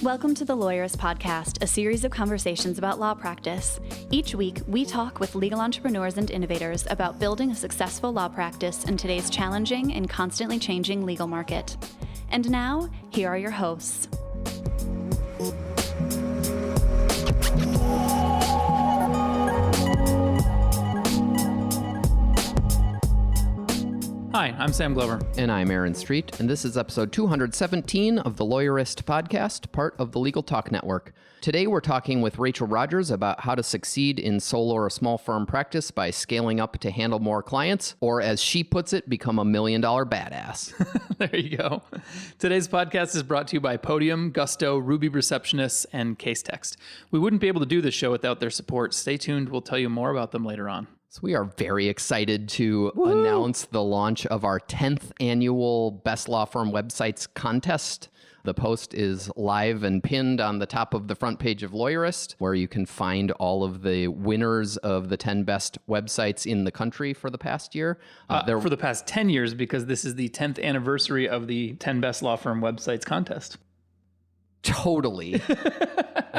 Welcome to the Lawyerist Podcast, a series of conversations about law practice. Each week, we talk with legal entrepreneurs and innovators about building a successful law practice in today's challenging and constantly changing legal market. And now, here are your hosts. Hi, I'm Sam Glover. And I'm Aaron Street, and this is episode 217 of the Lawyerist Podcast, part of the Legal Talk Network. Today we're talking with Rachel Rodgers about how to succeed in solo or small firm practice by scaling up to handle more clients, or as she puts it, become $1 million badass. There you go. Today's podcast is brought to you by Podium, Gusto, Ruby Receptionists, and Casetext. We wouldn't be able to do this show without their support. Stay tuned. We'll tell you more about them later on. So we are very excited to announce the launch of our 10th annual Best Law Firm Websites contest. The post is live and pinned on the top of the front page of Lawyerist, where you can find all of the winners of the 10 best websites in the country for the past year. For the past 10 years, because this is the 10th anniversary of the 10 Best Law Firm Websites contest. Totally.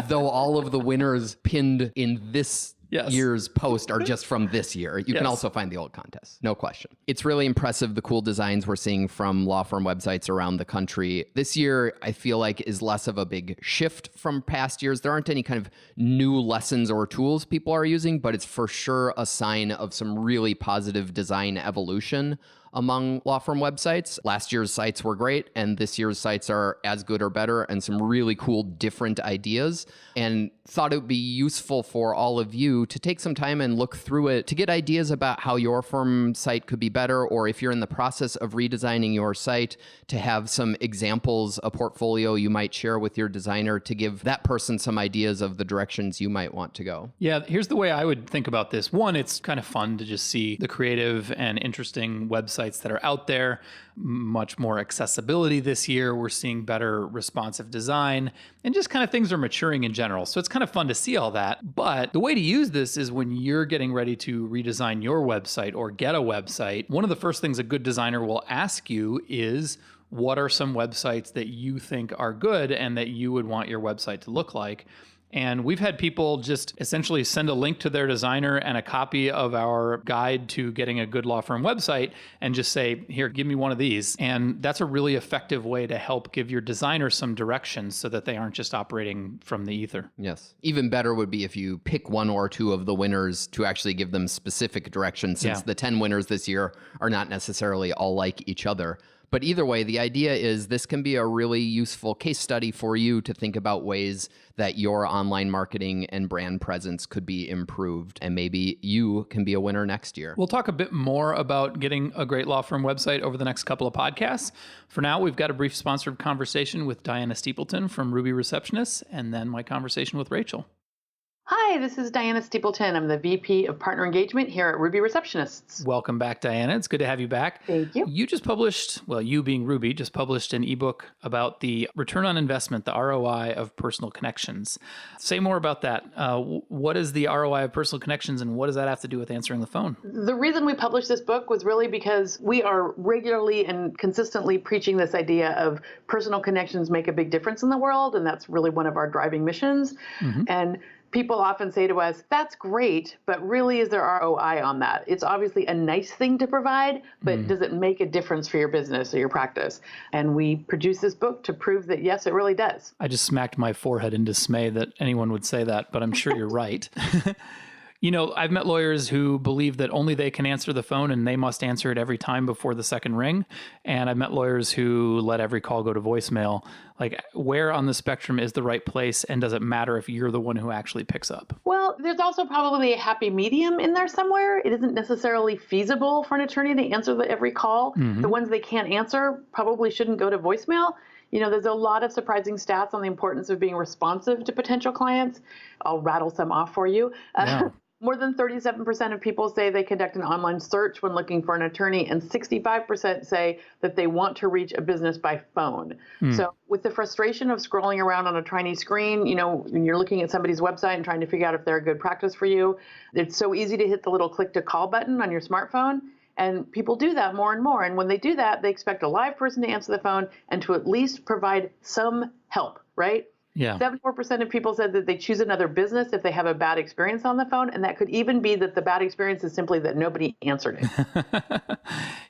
Though all of the winners pinned in this year's post are just from this year. You can also find the old contest. No question. It's really impressive, the cool designs we're seeing from law firm websites around the country. This year, I feel like, is less of a big shift from past years. There aren't any kind of new lessons or tools people are using, but it's for sure a sign of some really positive design evolution among law firm websites. Last year's sites were great, and this year's sites are as good or better, and some really cool different ideas. And thought it would be useful for all of you to take some time and look through it to get ideas about how your firm site could be better, or if you're in the process of redesigning your site, to have some examples, a portfolio you might share with your designer to give that person some ideas of the directions you might want to go. Yeah, here's the way I would think about this. One, it's kind of fun to just see the creative and interesting websites that are out there. Much more accessibility this year. We're seeing better responsive design, and just kind of things are maturing in general. So it's kind of fun to see all that. But the way to use this is when you're getting ready to redesign your website or get a website, one of the first things a good designer will ask you is, what are some websites that you think are good and that you would want your website to look like? And we've had people just essentially send a link to their designer and a copy of our guide to getting a good law firm website and just say, here, give me one of these. And that's a really effective way to help give your designer some direction so that they aren't just operating from the ether. Yes. Even better would be if you pick one or two of the winners to actually give them specific direction, since the 10 winners this year are not necessarily all like each other. But either way, the idea is this can be a really useful case study for you to think about ways that your online marketing and brand presence could be improved. And maybe you can be a winner next year. We'll talk a bit more about getting a great law firm website over the next couple of podcasts. For now, we've got a brief sponsored conversation with Diana Steepleton from Ruby Receptionists, and then my conversation with Rachel. Hi, this is Diana Steepleton. I'm the VP of Partner Engagement here at Ruby Receptionists. Welcome back, Diana. It's good to have you back. Thank you. You just published, well, you being Ruby, just published an ebook about the return on investment, the ROI of personal connections. Say more about that. What is the ROI of personal connections, and what does that have to do with answering the phone? The reason we published this book was really because we are regularly and consistently preaching this idea of personal connections make a big difference in the world, and that's really one of our driving missions. And people often say to us, that's great, but really is there ROI on that? It's obviously a nice thing to provide, but does it make a difference for your business or your practice? And we produced this book to prove that, yes, it really does. I just smacked my forehead in dismay that anyone would say that, but I'm sure you're right. You know, I've met lawyers who believe that only they can answer the phone and they must answer it every time before the second ring. And I've met lawyers who let every call go to voicemail. Like, where on the spectrum is the right place? And does it matter if you're the one who actually picks up? Well, there's also probably a happy medium in there somewhere. It isn't necessarily feasible for an attorney to answer every call. The ones they can't answer probably shouldn't go to voicemail. You know, there's a lot of surprising stats on the importance of being responsive to potential clients. I'll rattle some off for you. More than 37% of people say they conduct an online search when looking for an attorney, and 65% say that they want to reach a business by phone. So with the frustration of scrolling around on a tiny screen, you know, when you're looking at somebody's website and trying to figure out if they're a good practice for you, it's so easy to hit the little click to call button on your smartphone. And people do that more and more. And when they do that, they expect a live person to answer the phone and to at least provide some help, right? Yeah. 74% of people said that they choose another business if they have a bad experience on the phone. And that could even be that the bad experience is simply that nobody answered it.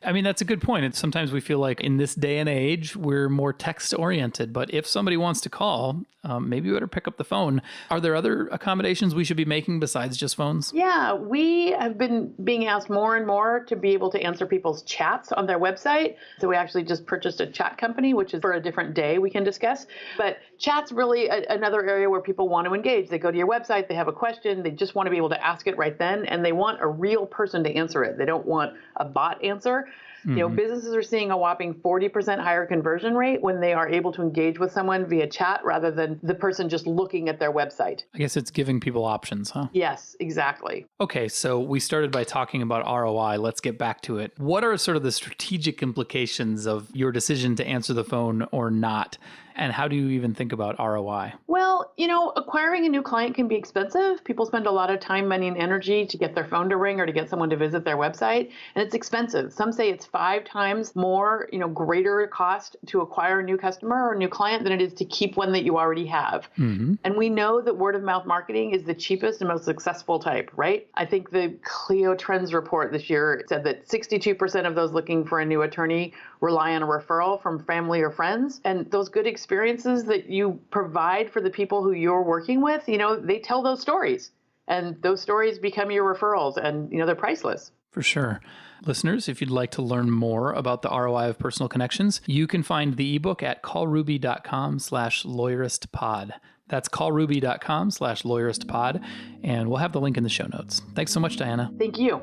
I mean, that's a good point. It's sometimes we feel like in this day and age, we're more text oriented. But if somebody wants to call, maybe you better pick up the phone. Are there other accommodations we should be making besides just phones? Yeah, we have been being asked more and more to be able to answer people's chats on their website. So we actually just purchased a chat company, which is for a different day we can discuss. But chat's really another area where people want to engage. They go to your website, they have a question, they just want to be able to ask it right then, and they want a real person to answer it. They don't want a bot answer. You know, businesses are seeing a whopping 40% higher conversion rate when they are able to engage with someone via chat rather than the person just looking at their website. I guess it's giving people options, huh? Yes, exactly. Okay, so we started by talking about ROI. Let's get back to it. What are sort of the strategic implications of your decision to answer the phone or not? And how do you even think about ROI? Well, you know, acquiring a new client can be expensive. People spend a lot of time, money, and energy to get their phone to ring or to get someone to visit their website. And it's expensive. Some say it's 5 times more, greater cost to acquire a new customer or a new client than it is to keep one that you already have. Mm-hmm. And we know that word of mouth marketing is the cheapest and most successful type, right? I think the Clio Trends report this year said that 62% of those looking for a new attorney rely on a referral from family or friends. And those good experiences that you provide for the people who you're working with, they tell those stories. And those stories become your referrals and, they're priceless. For sure. Listeners, if you'd like to learn more about the ROI of personal connections, you can find the ebook at callruby.com/lawyeristpod. That's callruby.com/lawyeristpod. And we'll have the link in the show notes. Thanks so much, Diana. Thank you.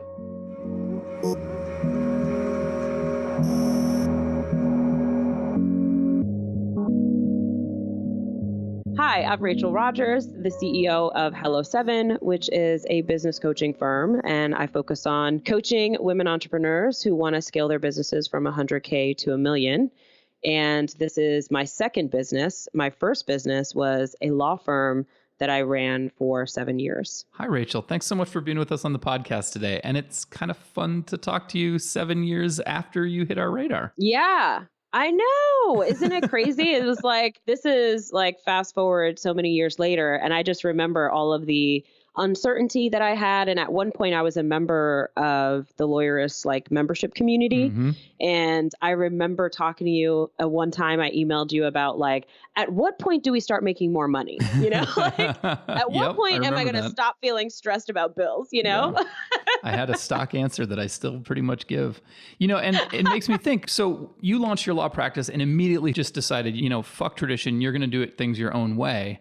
Hi, I'm Rachel Rodgers, the CEO of Hello7, which is a business coaching firm, and I focus on coaching women entrepreneurs who want to scale their businesses from 100K to $1 million. And this is my second business. My first business was a law firm that I ran for 7 years. Hi, Rachel. Thanks so much for being with us on the podcast today. And it's kind of fun to talk to you 7 years after you hit our radar. Yeah. I know. Isn't it crazy? It was like, this is like fast forward so many years later. And I just remember all of the uncertainty that I had. And at one point I was a member of the Lawyerist membership community. Mm-hmm. And I remember talking to you at one time, I emailed you about at what point do we start making more money? At what point am I going to stop feeling stressed about bills? Yeah. I had a stock answer that I still pretty much give, and it makes me think. So you launched your law practice and immediately just decided, fuck tradition. You're going to do things your own way.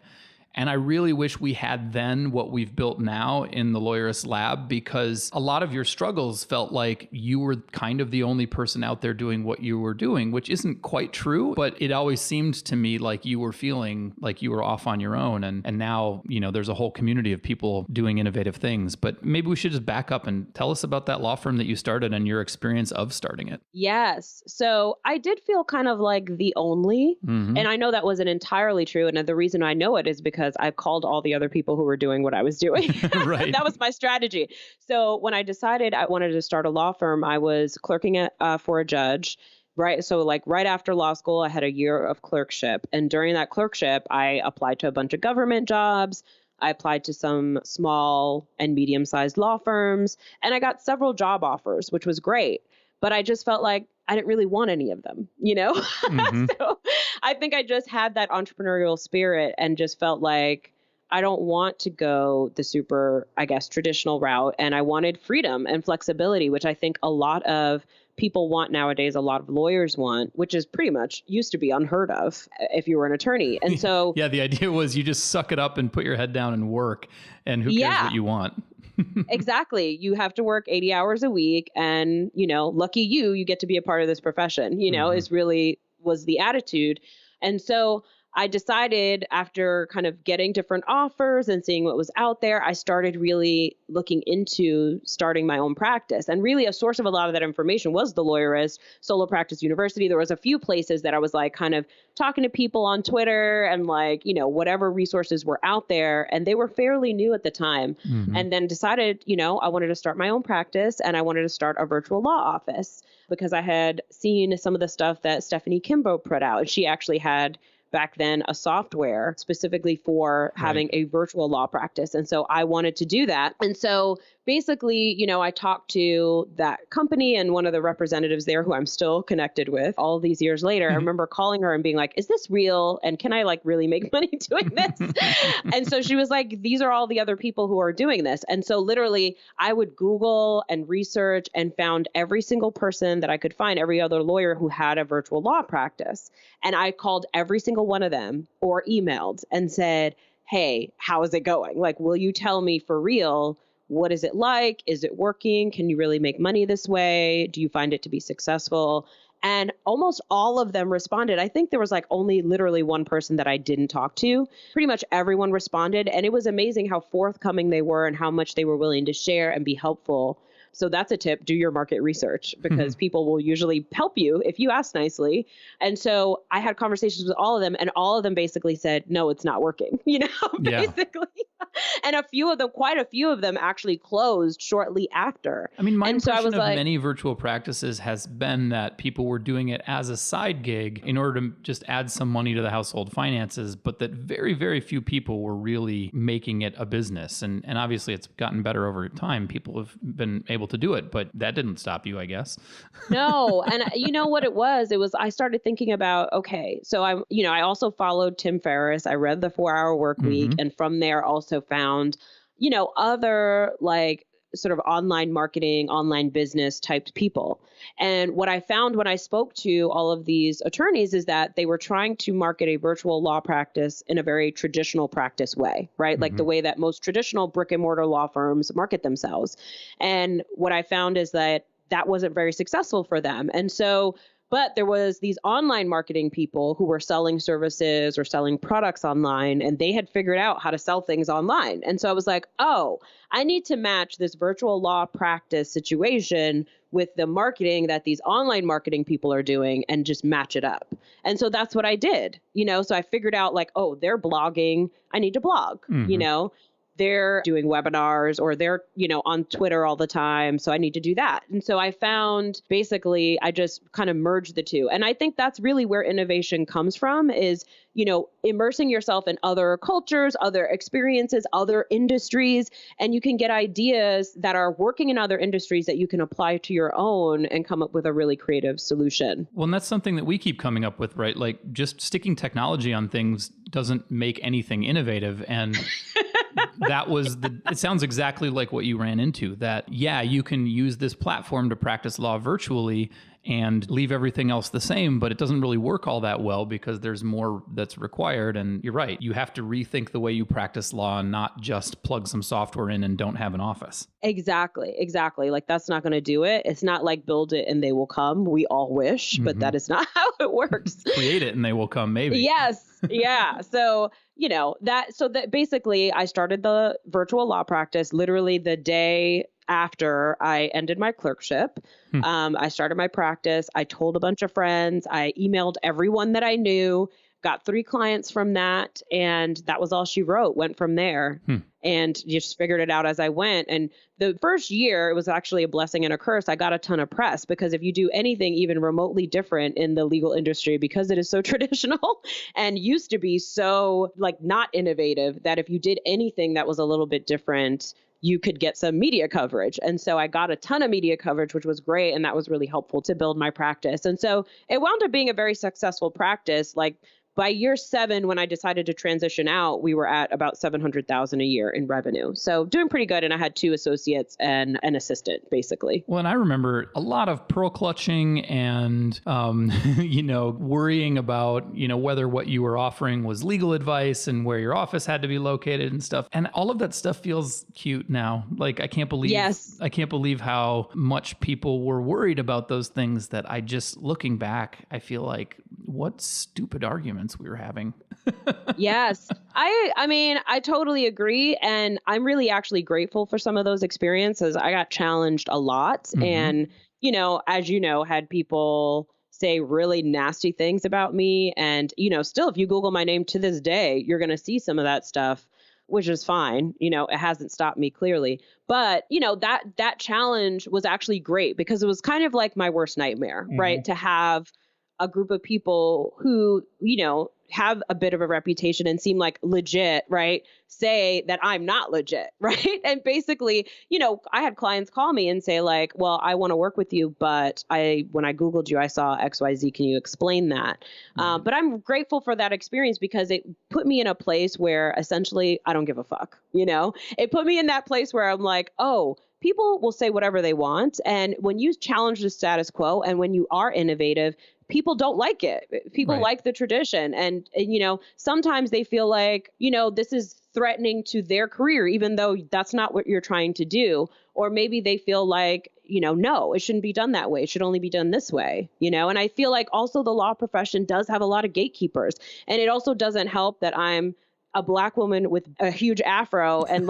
And I really wish we had then what we've built now in the Lawyerist Lab, because a lot of your struggles felt like you were kind of the only person out there doing what you were doing, which isn't quite true. But it always seemed to me like you were feeling like you were off on your own. And now, there's a whole community of people doing innovative things. But maybe we should just back up and tell us about that law firm that you started and your experience of starting it. Yes. So I did feel kind of like the only, and I know that wasn't entirely true. And the reason I know it is because I called all the other people who were doing what I was doing. Right. That was my strategy. So when I decided I wanted to start a law firm, I was clerking for a judge. Right. So right after law school, I had a year of clerkship. And during that clerkship, I applied to a bunch of government jobs. I applied to some small and medium-sized law firms, and I got several job offers, which was great. But I just felt like I didn't really want any of them, Mm-hmm. So I think I just had that entrepreneurial spirit and just felt like I don't want to go the super, traditional route. And I wanted freedom and flexibility, which I think a lot of people want nowadays, a lot of lawyers want, which is pretty much used to be unheard of if you were an attorney. And so yeah, the idea was you just suck it up and put your head down and work, and who cares what you want. Exactly. You have to work 80 hours a week, and, lucky you get to be a part of this profession, was the attitude. And so I decided, after kind of getting different offers and seeing what was out there, I started really looking into starting my own practice. And really a source of a lot of that information was the Lawyerist, Solo Practice University. There was a few places that I was kind of talking to people on Twitter and whatever resources were out there. And they were fairly new at the time. Mm-hmm. And then decided, I wanted to start my own practice, and I wanted to start a virtual law office because I had seen some of the stuff that Stephanie Kimbo put out. She actually had back then a software specifically for having a virtual law practice. And so I wanted to do that. And so basically, I talked to that company and one of the representatives there who I'm still connected with all these years later. I remember calling her and being like, is this real? And can I really make money doing this? And so she was like, these are all the other people who are doing this. And so literally I would Google and research and found every single person that I could find, every other lawyer who had a virtual law practice. And I called every single one of them or emailed and said, hey, how is it going? Will you tell me for real? What is it like? Is it working? Can you really make money this way? Do you find it to be successful? And almost all of them responded. I think there was only literally one person that I didn't talk to. Pretty much everyone responded. And it was amazing how forthcoming they were and how much they were willing to share and be helpful. So that's a tip. Do your market research because people will usually help you if you ask nicely. And so I had conversations with all of them and all of them basically said, no, it's not working, basically. And quite a few of them actually closed shortly after. I mean, my impression of many virtual practices has been that people were doing it as a side gig in order to just add some money to the household finances, but that very, very few people were really making it a business. And obviously it's gotten better over time. People have been able to do it, but that didn't stop you, I guess. No. And you know what it was? I started thinking about, okay, so I also followed Tim Ferriss. I read The 4-Hour Workweek. And from there also found, other sort of online marketing, online business type people. And what I found when I spoke to all of these attorneys is that they were trying to market a virtual law practice in a very traditional practice way, right? Like the way that most traditional brick and mortar law firms market themselves. And what I found is that wasn't very successful for them. And so but there was these online marketing people who were selling services or selling products online, and they had figured out how to sell things online. And so I was like, oh, I need to match this virtual law practice situation with the marketing that these online marketing people are doing and just match it up. And so that's what I did, so I figured out oh, they're blogging. I need to blog, they're doing webinars or they're, on Twitter all the time. So I need to do that. And so I found basically I just kind of merged the two. And I think that's really where innovation comes from is, immersing yourself in other cultures, other experiences, other industries, and you can get ideas that are working in other industries that you can apply to your own and come up with a really creative solution. Well, and that's something that we keep coming up with, right? Just sticking technology on things doesn't make anything innovative. And it sounds exactly like what you ran into, that, you can use this platform to practice law virtually and leave everything else the same, but it doesn't really work all that well because there's more that's required. And you're right. You have to rethink the way you practice law and not just plug some software in and don't have an office. Exactly. That's not going to do it. It's not like build it and they will come. We all wish, but that is not how it works. Create it and they will come, maybe. Yes. Yeah. So, that basically I started the virtual law practice literally the day after I ended my clerkship. I started my practice. I told a bunch of friends. I emailed everyone that I knew, got 3 clients from that. And that was all she wrote, went from there and just figured it out as I went. And the first year, it was actually a blessing and a curse. I got a ton of press because if you do anything even remotely different in the legal industry, because it is so traditional and used to be so not innovative, that if you did anything that was a little bit different, you could get some media coverage. And so I got a ton of media coverage, which was great. And that was really helpful to build my practice. And so it wound up being a very successful practice. By year 7, when I decided to transition out, we were at about $700,000 a year in revenue. So doing pretty good. And I had 2 associates and an assistant, basically. Well, and I remember a lot of pearl clutching and, worrying about, whether what you were offering was legal advice and where your office had to be located and stuff. And all of that stuff feels cute now. I can't believe how much people were worried about those things that looking back, I feel like what stupid arguments we were having. Yes. I totally agree. And I'm really actually grateful for some of those experiences. I got challenged a lot and, as had people say really nasty things about me. And, still, if you Google my name to this day, you're going to see some of that stuff, which is fine. It hasn't stopped me clearly. But, that challenge was actually great because it was kind of like my worst nightmare, right? To have a group of people who, have a bit of a reputation and seem like legit, right, say that I'm not legit, right? And basically, I had clients call me and say like, well, I want to work with you, but when I Googled you, I saw XYZ. Can you explain that? But I'm grateful for that experience because it put me in a place where essentially I don't give a fuck, It put me in that place where I'm like, oh, people will say whatever they want. And when you challenge the status quo and when you are innovative, people don't like it. People like the tradition. And, sometimes they feel like, this is threatening to their career, even though that's not what you're trying to do. Or maybe they feel like, no, it shouldn't be done that way. It should only be done this way, And I feel like also the law profession does have a lot of gatekeepers. And it also doesn't help that I'm a Black woman with a huge afro and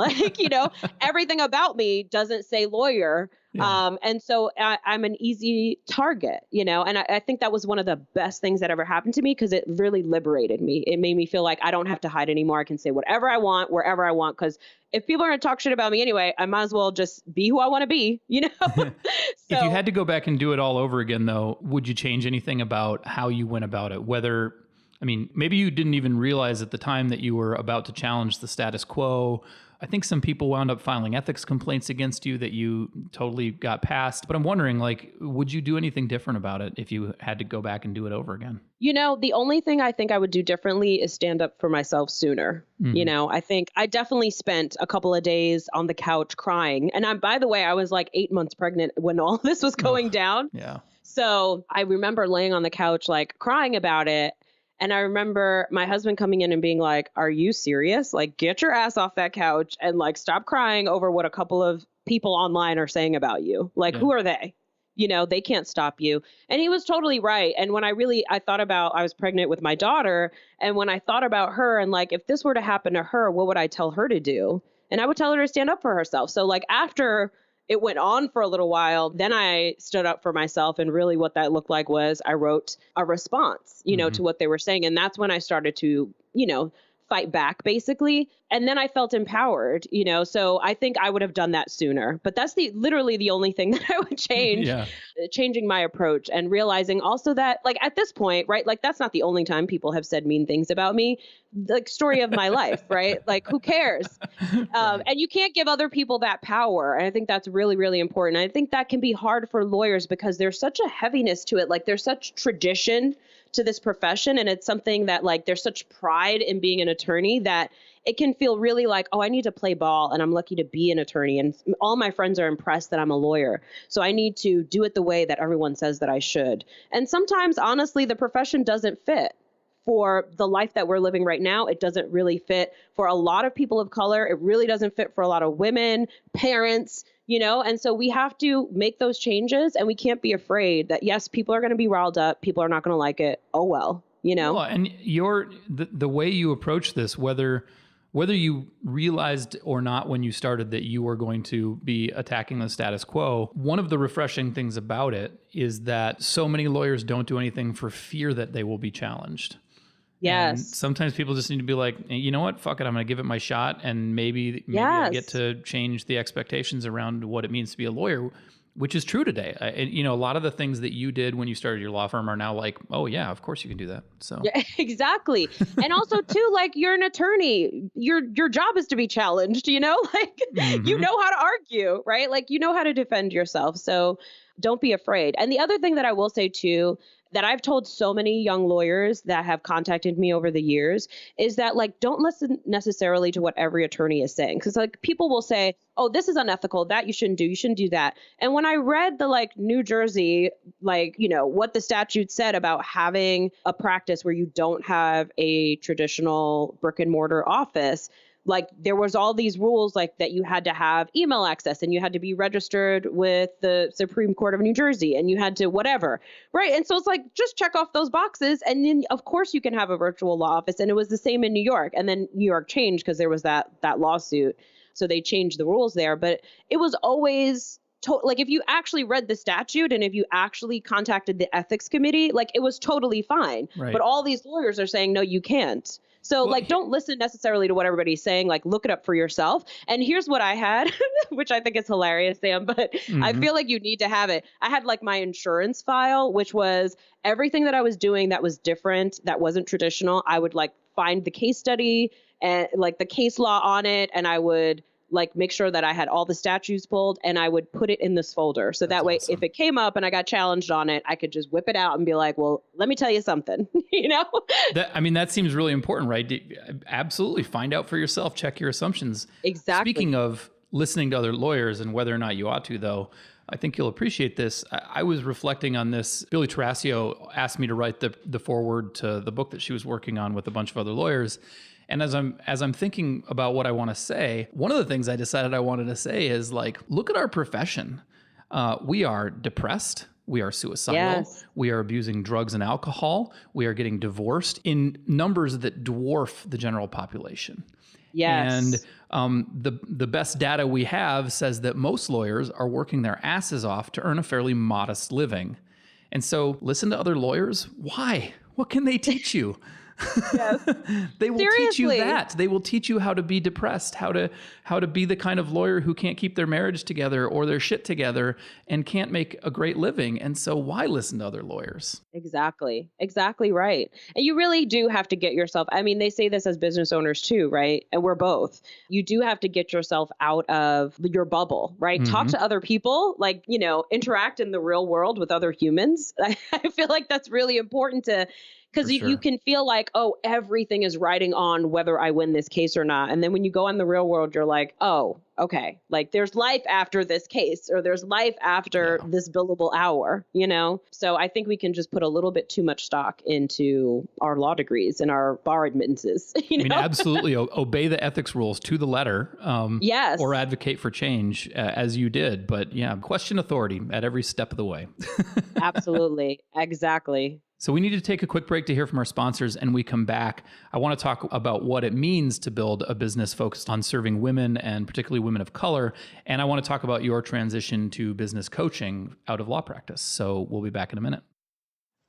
everything about me doesn't say lawyer. Yeah. And so I'm an easy target, and I think that was one of the best things that ever happened to me because it really liberated me. It made me feel like I don't have to hide anymore. I can say whatever I want, wherever I want, because if people are going to talk shit about me anyway, I might as well just be who I want to be, So, if you had to go back and do it all over again, though, would you change anything about how you went about it? Maybe you didn't even realize at the time that you were about to challenge the status quo. I think some people wound up filing ethics complaints against you that you totally got past. But I'm wondering, would you do anything different about it if you had to go back and do it over again? The only thing I think I would do differently is stand up for myself sooner. Mm-hmm. I think I definitely spent a couple of days on the couch crying. And by the way, I was like 8 months pregnant when all this was going down. Yeah. So I remember laying on the couch, crying about it. And I remember my husband coming in and being like, are you serious? Get your ass off that couch and stop crying over what a couple of people online are saying about you. Who are they? They can't stop you. And he was totally right. And when I thought about, I was pregnant with my daughter. And when I thought about her and if this were to happen to her, what would I tell her to do? And I would tell her to stand up for herself. So after it went on for a little while, then I stood up for myself. And really what that looked like was I wrote a response, to what they were saying. And that's when I started to, fight back, basically. And then I felt empowered, so I think I would have done that sooner. But that's literally the only thing that I would change, changing my approach and realizing also that at this point, right, that's not the only time people have said mean things about me, story of my life, right? Who cares? And you can't give other people that power. And I think that's really, really important. I think that can be hard for lawyers because there's such a heaviness to it. There's such tradition to this profession. And it's something that there's such pride in being an attorney that it can feel really I need to play ball and I'm lucky to be an attorney. And all my friends are impressed that I'm a lawyer. So I need to do it the way that everyone says that I should. And sometimes, honestly, the profession doesn't fit for the life that we're living right now. It doesn't really fit for a lot of people of color. It really doesn't fit for a lot of women, parents, and so we have to make those changes and we can't be afraid that, yes, people are going to be riled up. People are not going to like it. Oh, well, Well, and the way you approach this, whether you realized or not when you started that you were going to be attacking the status quo, one of the refreshing things about it is that so many lawyers don't do anything for fear that they will be challenged. Yes. And sometimes people just need to be like, you know what, fuck it, I'm going to give it my shot. And maybe I get to change the expectations around what it means to be a lawyer, which is true today. A lot of the things that you did when you started your law firm are now oh yeah, of course you can do that. So yeah, exactly. And also too, you're an attorney, your job is to be challenged, mm-hmm. You know how to argue, right? You know how to defend yourself. So don't be afraid. And the other thing that I will say too, that I've told so many young lawyers that have contacted me over the years is that don't listen necessarily to what every attorney is saying. Because people will say, oh, this is unethical, that you shouldn't do that. And when I read the New Jersey, what the statute said about having a practice where you don't have a traditional brick and mortar office, there was all these rules that you had to have email access and you had to be registered with the Supreme Court of New Jersey and you had to whatever. Right. And so it's just check off those boxes. And then, of course, you can have a virtual law office. And it was the same in New York. And then New York changed because there was that lawsuit. So they changed the rules there. But it was always like if you actually read the statute and if you actually contacted the ethics committee, like it was totally fine. Right. But all these lawyers are saying, no, you can't. So like, don't listen necessarily to what everybody's saying, like look it up for yourself. And here's what I had, which I think is hilarious, Sam, but I feel like you need to have it. I had like my insurance file, which was everything that I was doing that was different, that wasn't traditional. I would like find the case study and like the case law on it. And I would like make sure that I had all the statutes pulled and I would put it in this folder. So that way, awesome. If it came up and I got challenged on it, I could just whip it out and be like, well, let me tell you something, you know? That seems really important, right? Absolutely. Find out for yourself, check your assumptions. Exactly. Speaking of listening to other lawyers and whether or not you ought to, though, I think you'll appreciate this. I was reflecting on this. Billy Tarascio asked me to write the foreword to the book that she was working on with a bunch of other lawyers. And as I'm thinking about what I want to say, one of the things I decided I wanted to say is like, look at our profession. We are depressed. We are suicidal. Yes. We are abusing drugs and alcohol. We are getting divorced in numbers that dwarf the general population. Yes. And the best data we have says that most lawyers are working their asses off to earn a fairly modest living. And so listen to other lawyers. Why? What can they teach you? Yes. They will teach you that. They will teach you how to be depressed, how to be the kind of lawyer who can't keep their marriage together or their shit together and can't make a great living. And so why listen to other lawyers? Exactly. Exactly right. And you really do have to get yourself, I mean, they say this as business owners too, right? And we're both. You do have to get yourself out of your bubble, right? Mm-hmm. Talk to other people, like, you know, interact in the real world with other humans. I feel like that's really important to, because you can feel like, oh, everything is riding on whether I win this case or not. And then when you go in the real world, you're like, oh, okay, like there's life after this case or there's life after this billable hour, you know? So I think we can just put a little bit too much stock into our law degrees and our bar admittances. You know? I mean, absolutely. Obey the ethics rules to the letter. Yes. Or advocate for change as you did. But yeah, question authority at every step of the way. Absolutely. Exactly. So we need to take a quick break to hear from our sponsors, and we come back. I want to talk about what it means to build a business focused on serving women and particularly women of color. And I want to talk about your transition to business coaching out of law practice. So we'll be back in a minute.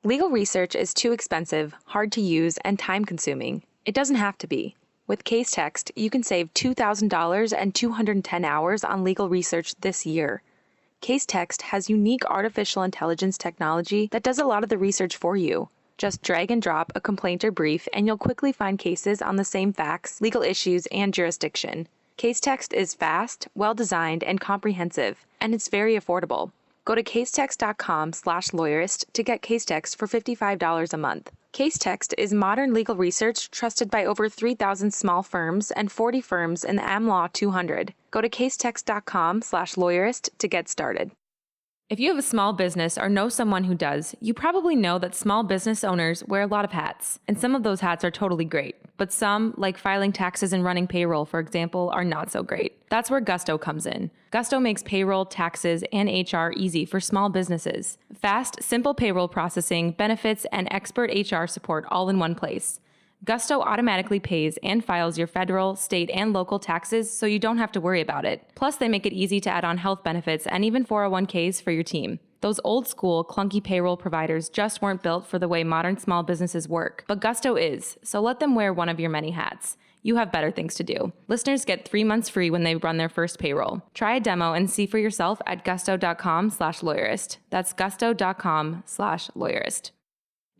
Legal research is too expensive, hard to use, and time-consuming. It doesn't have to be. With CaseText, you can save $2,000 and 210 hours on legal research this year. CaseText has unique artificial intelligence technology that does a lot of the research for you. Just drag and drop a complaint or brief, and you'll quickly find cases on the same facts, legal issues, and jurisdiction. CaseText is fast, well-designed, and comprehensive, and it's very affordable. Go to casetext.com/lawyerist to get CaseText for $55 a month. CaseText is modern legal research trusted by over 3,000 small firms and 40 firms in the AmLaw 200. Go to casetext.com/lawyerist to get started. If you have a small business or know someone who does, you probably know that small business owners wear a lot of hats, and some of those hats are totally great. But some, like filing taxes and running payroll, for example, are not so great. That's where Gusto comes in. Gusto makes payroll, taxes, and HR easy for small businesses. Fast, simple payroll processing, benefits, and expert HR support all in one place. Gusto automatically pays and files your federal, state, and local taxes so you don't have to worry about it. Plus, they make it easy to add on health benefits and even 401ks for your team. Those old school, clunky payroll providers just weren't built for the way modern small businesses work. But Gusto is, so let them wear one of your many hats. You have better things to do. Listeners get 3 months free when they run their first payroll. Try a demo and see for yourself at gusto.com/lawyerist. That's gusto.com/lawyerist.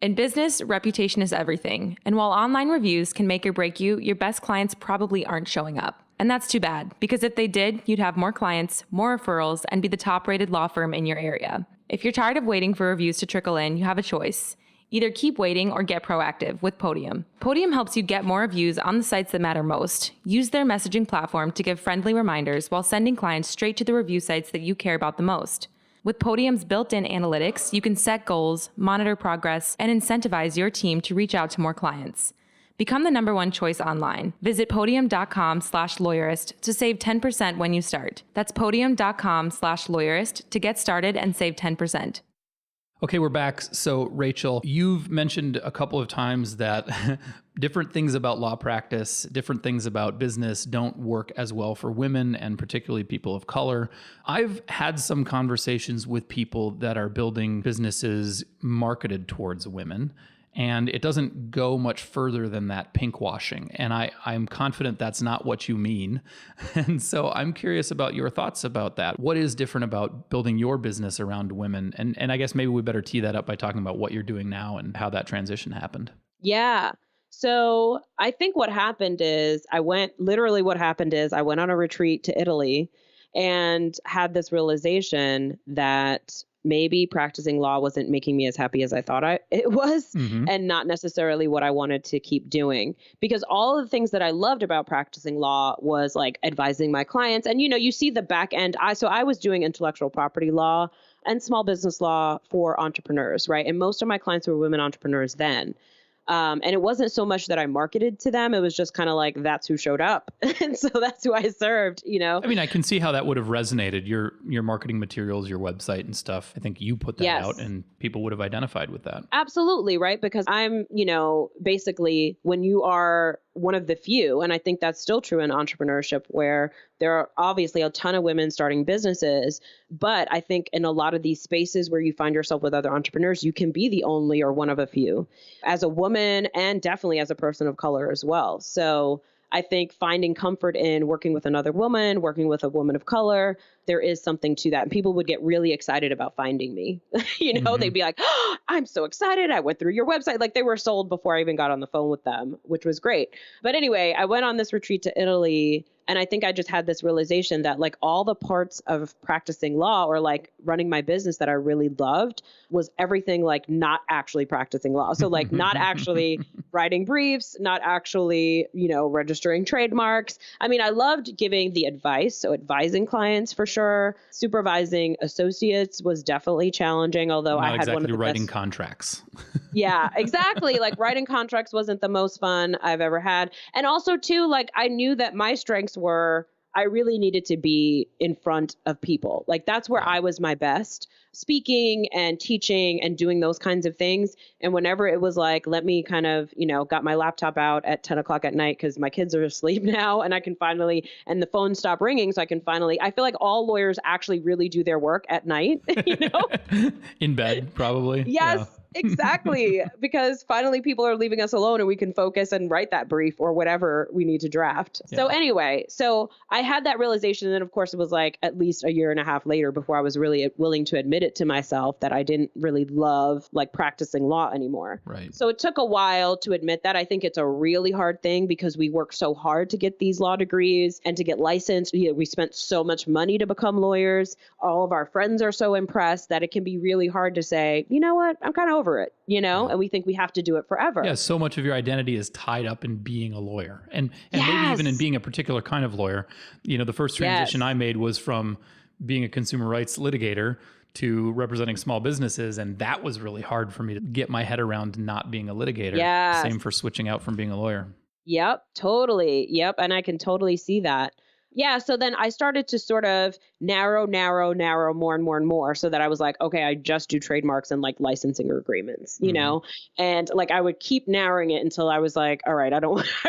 In business, reputation is everything. And while online reviews can make or break you, your best clients probably aren't showing up. And that's too bad, because if they did, you'd have more clients, more referrals, and be the top-rated law firm in your area. If you're tired of waiting for reviews to trickle in, you have a choice. Either keep waiting or get proactive with Podium. Podium helps you get more reviews on the sites that matter most. Use their messaging platform to give friendly reminders while sending clients straight to the review sites that you care about the most. With Podium's built-in analytics, you can set goals, monitor progress, and incentivize your team to reach out to more clients. Become the #1 choice online. Visit podium.com/lawyerist to save 10% when you start. That's podium.com/lawyerist to get started and save 10%. Okay, we're back. So, Rachel, you've mentioned a couple of times that different things about law practice, different things about business don't work as well for women and particularly people of color. I've had some conversations with people that are building businesses marketed towards women, and it doesn't go much further than that pinkwashing. And I'm confident that's not what you mean. And so I'm curious about your thoughts about that. What is different about building your business around women? And I guess maybe we better tee that up by talking about what you're doing now and how that transition happened. Yeah. So I think what happened is I went on a retreat to Italy and had this realization that maybe practicing law wasn't making me as happy as I thought it was, and not necessarily what I wanted to keep doing. Because all of the things that I loved about practicing law was like advising my clients. And, you see the back end. So I was doing intellectual property law and small business law for entrepreneurs, right? And most of my clients were women entrepreneurs then. And it wasn't so much that I marketed to them. It was just kind of like, that's who showed up. And so that's who I served, I mean, I can see how that would have resonated, your marketing materials, your website and stuff. I think you put that out and people would have identified with that. Absolutely. Right. Because I'm, basically when you are one of the few, and I think that's still true in entrepreneurship, where there are obviously a ton of women starting businesses. But I think in a lot of these spaces where you find yourself with other entrepreneurs, you can be the only or one of a few as a woman and definitely as a person of color as well. So I think finding comfort in working with another woman, working with a woman of color, there is something to that. And people would get really excited about finding me. They'd be like, oh, I'm so excited. I went through your website. Like they were sold before I even got on the phone with them, which was great. But anyway, I went on this retreat to Italy. And I think I just had this realization that like all the parts of practicing law or like running my business that I really loved was everything like not actually practicing law. So like not actually writing briefs, not actually, registering trademarks. I mean, I loved giving the advice. So advising clients for sure. Supervising associates was definitely challenging, although not I had exactly one of the writing best... contracts. Yeah, exactly. Like writing contracts wasn't the most fun I've ever had. And also too, like I knew that my strengths were, I really needed to be in front of people. Like that's where I was my best, speaking and teaching and doing those kinds of things. And whenever it was like, let me kind of, got my laptop out at 10 o'clock at night because my kids are asleep now and I can finally, and the phone stopped ringing. So I feel like all lawyers actually really do their work at night, In bed, probably. Yes. Yeah. Exactly. Because finally people are leaving us alone and we can focus and write that brief or whatever we need to draft. Yeah. So anyway, so I had that realization. And then of course it was like at least a year and a half later before I was really willing to admit it to myself that I didn't really love like practicing law anymore. Right. So it took a while to admit that. I think it's a really hard thing because we work so hard to get these law degrees and to get licensed. We spent so much money to become lawyers. All of our friends are so impressed that it can be really hard to say, you know what, I'm kind of over it, and we think we have to do it forever. Yeah, so much of your identity is tied up in being a lawyer and maybe even in being a particular kind of lawyer. The first transition I made was from being a consumer rights litigator to representing small businesses. And that was really hard for me to get my head around not being a litigator. Yes. Same for switching out from being a lawyer. Yep, totally. Yep. And I can totally see that. Yeah. So then I started to sort of narrow more and more so that I was like, okay, I just do trademarks and like licensing agreements, and like I would keep narrowing it until I was like, all right, I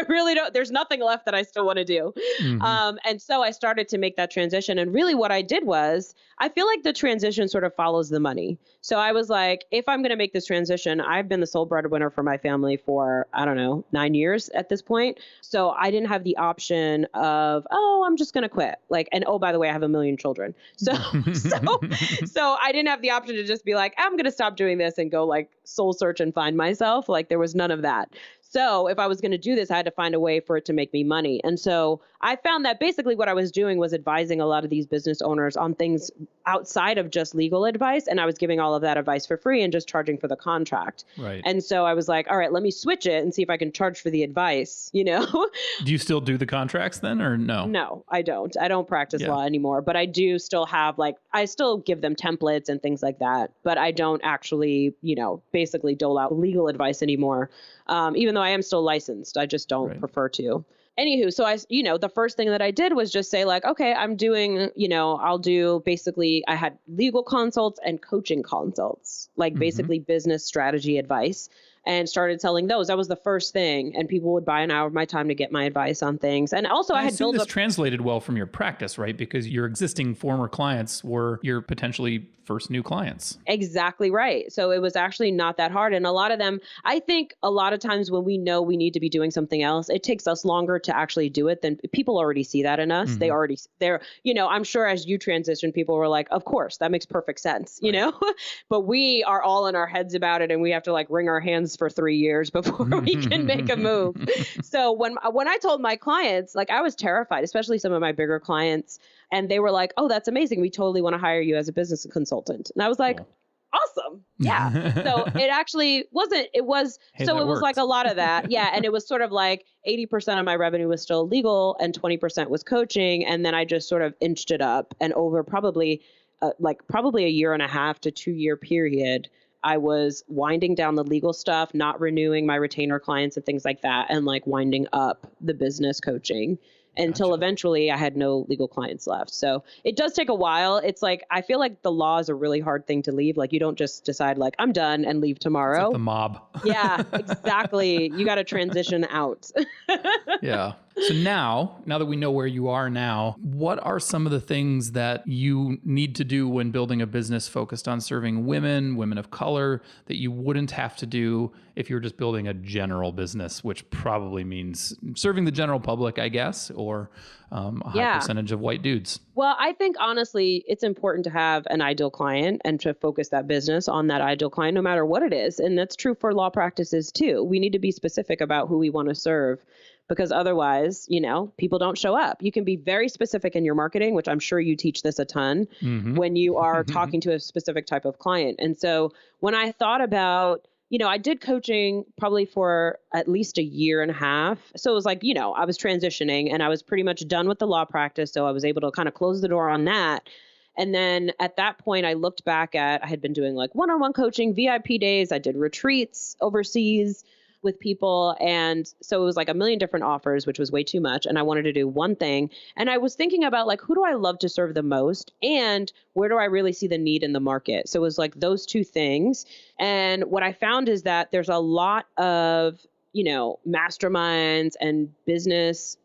really don't, there's nothing left that I still want to do. And so I started to make that transition. And really what I did was, I feel like the transition sort of follows the money. So I was like, if I'm going to make this transition, I've been the sole breadwinner for my family for, 9 years at this point. So I didn't have the option of, I'm just going to quit. Like, and oh, by the way, I have 1 million children. So I didn't have the option to just be like, I'm going to stop doing this and go like soul search and find myself. Like there was none of that. So if I was going to do this, I had to find a way for it to make me money. And so I found that basically what I was doing was advising a lot of these business owners on things outside of just legal advice. And I was giving all of that advice for free and just charging for the contract. Right. And so I was like, all right, let me switch it and see if I can charge for the advice, Do you still do the contracts then or no? No, I don't. I don't practice law anymore, but I do still have I still give them templates and things like that, but I don't actually, basically dole out legal advice anymore. even though I am still licensed. I just don't prefer to. Anywho, so the first thing that I did was just say like, okay, I'm doing, I'll do basically, I had legal consults and coaching consults, like basically business strategy advice, and started selling those. That was the first thing. And people would buy an hour of my time to get my advice on things. And also I had built this translated well from your practice, right? Because your existing former clients were your potentially first new clients. Exactly right. So it was actually not that hard. And a lot of them, I think a lot of times when we know we need to be doing something else, it takes us longer to actually do it than people already see that in us. They're, I'm sure as you transition, people were like, of course, that makes perfect sense, but we are all in our heads about it. And we have to like wring our hands for 3 years before we can make a move. So when I told my clients, like I was terrified, especially some of my bigger clients, and they were like, oh, that's amazing. We totally want to hire you as a business consultant. And I was like, awesome. Yeah. So it actually wasn't, it was, hey, so it was like a lot of that. Yeah. And it was sort of like 80% of my revenue was still legal and 20% was coaching. And then I just sort of inched it up, and over probably a 1.5 to 2 year period, I was winding down the legal stuff, not renewing my retainer clients and things like that, and like winding up the business coaching until eventually I had no legal clients left. So it does take a while. It's like, I feel like the law is a really hard thing to leave. Like you don't just decide like, I'm done and leave tomorrow. It's like the mob. Yeah, exactly. You got to transition out. Yeah. So now that we know where you are now, what are some of the things that you need to do when building a business focused on serving women of color, that you wouldn't have to do if you were just building a general business, which probably means serving the general public, I guess, or a high percentage of white dudes? Well, I think honestly, it's important to have an ideal client and to focus that business on that ideal client, no matter what it is. And that's true for law practices too. We need to be specific about who we want to serve, because otherwise, people don't show up. You can be very specific in your marketing, which I'm sure you teach this a ton when you are talking to a specific type of client. And so when I thought about, I did coaching probably for at least 1.5 years. So it was like, I was transitioning and I was pretty much done with the law practice. So I was able to kind of close the door on that. And then at that point, I looked back I had been doing like one-on-one coaching, VIP days. I did retreats overseas with people. And so it was like 1 million different offers, which was way too much. And I wanted to do one thing. And I was thinking about like, who do I love to serve the most? And where do I really see the need in the market? So it was like those two things. And what I found is that there's a lot of, masterminds and business,